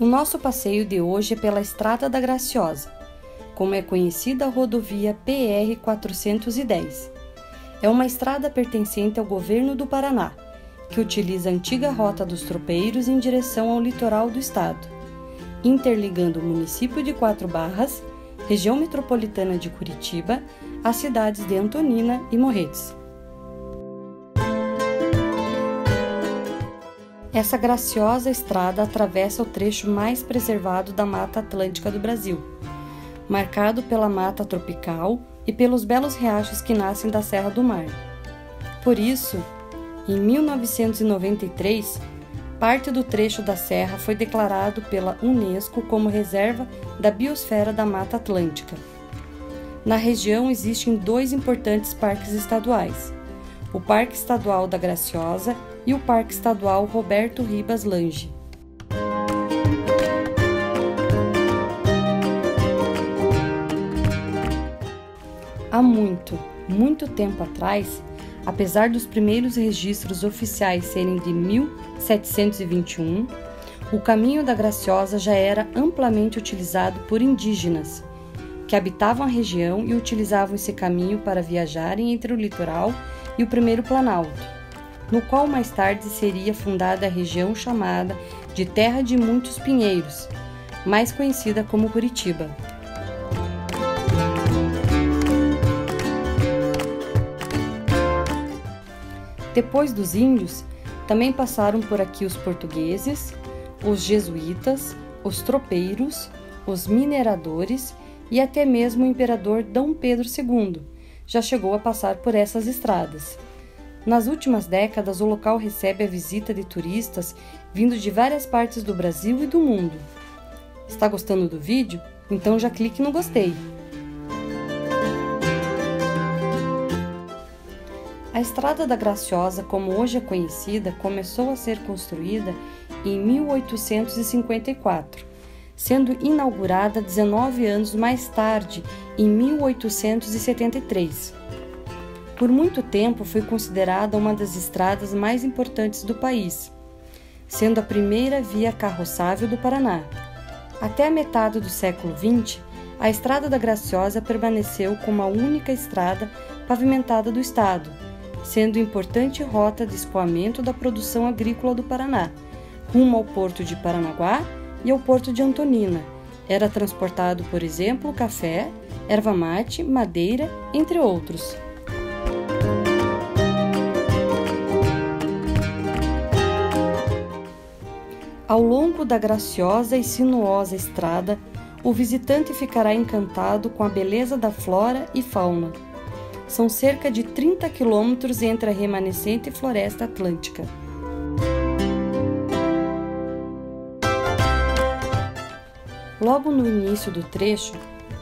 O nosso passeio de hoje é pela Estrada da Graciosa, como é conhecida a rodovia PR-410. É uma estrada pertencente ao governo do Paraná, que utiliza a antiga rota dos tropeiros em direção ao litoral do estado, interligando o município de Quatro Barras, região metropolitana de Curitiba, às cidades de Antonina e Morretes. Essa graciosa estrada atravessa o trecho mais preservado da Mata Atlântica do Brasil, marcado pela mata tropical e pelos belos riachos que nascem da Serra do Mar. Por isso, em 1993, parte do trecho da serra foi declarado pela Unesco como reserva da biosfera da Mata Atlântica. Na região existem dois importantes parques estaduais, o Parque Estadual da Graciosa e o Parque Estadual Roberto Ribas Lange. Há muito tempo atrás, apesar dos primeiros registros oficiais serem de 1721, o Caminho da Graciosa já era amplamente utilizado por indígenas, que habitavam a região e utilizavam esse caminho para viajarem entre o litoral e o Primeiro Planalto, no qual mais tarde seria fundada a região chamada de Terra de Muitos Pinheiros, mais conhecida como Curitiba. Depois dos índios, também passaram por aqui os portugueses, os jesuítas, os tropeiros, os mineradores e até mesmo o imperador Dom Pedro II já chegou a passar por essas estradas. Nas últimas décadas, o local recebe a visita de turistas vindos de várias partes do Brasil e do mundo. Está gostando do vídeo? Então já clique no gostei. A Estrada da Graciosa, como hoje é conhecida, começou a ser construída em 1854, sendo inaugurada 19 anos mais tarde, em 1873. Por muito tempo foi considerada uma das estradas mais importantes do país, sendo a primeira via carroçável do Paraná. Até a metade do século XX, a Estrada da Graciosa permaneceu como a única estrada pavimentada do estado, sendo importante rota de escoamento da produção agrícola do Paraná, rumo ao porto de Paranaguá e ao porto de Antonina. Era transportado, por exemplo, café, erva-mate, madeira, entre outros. Ao longo da graciosa e sinuosa estrada, o visitante ficará encantado com a beleza da flora e fauna. São cerca de 30 quilômetros entre a remanescente floresta atlântica. Logo no início do trecho,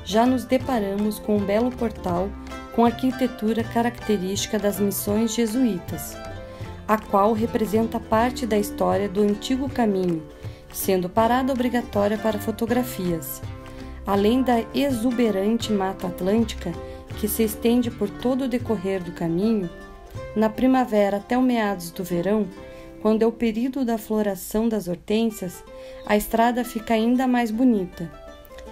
já nos deparamos com um belo portal com arquitetura característica das missões jesuítas, a qual representa parte da história do antigo caminho, sendo parada obrigatória para fotografias. Além da exuberante Mata Atlântica, que se estende por todo o decorrer do caminho, na primavera até o meados do verão, quando é o período da floração das hortênsias, a estrada fica ainda mais bonita.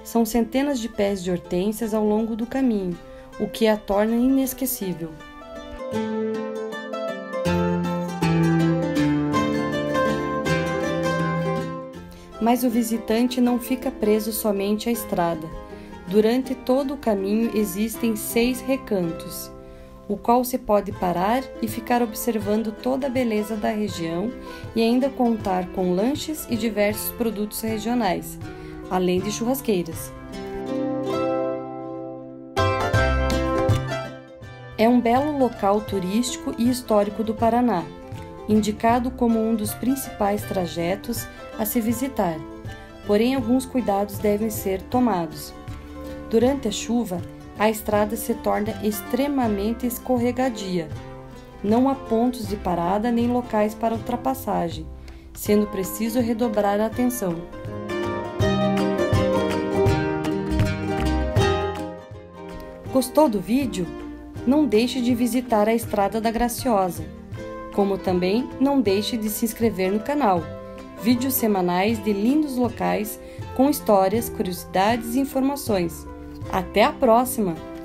São centenas de pés de hortênsias ao longo do caminho, o que a torna inesquecível. Mas o visitante não fica preso somente à estrada. Durante todo o caminho existem 6 recantos, o qual se pode parar e ficar observando toda a beleza da região e ainda contar com lanches e diversos produtos regionais, além de churrasqueiras. É um belo local turístico e histórico do Paraná, indicado como um dos principais trajetos a se visitar, porém alguns cuidados devem ser tomados. Durante a chuva, a estrada se torna extremamente escorregadia. Não há pontos de parada nem locais para ultrapassagem, sendo preciso redobrar a atenção. Gostou do vídeo? Não deixe de visitar a Estrada da Graciosa, como também não deixe de se inscrever no canal vídeos semanais de lindos locais com histórias, curiosidades e informações. Até a próxima!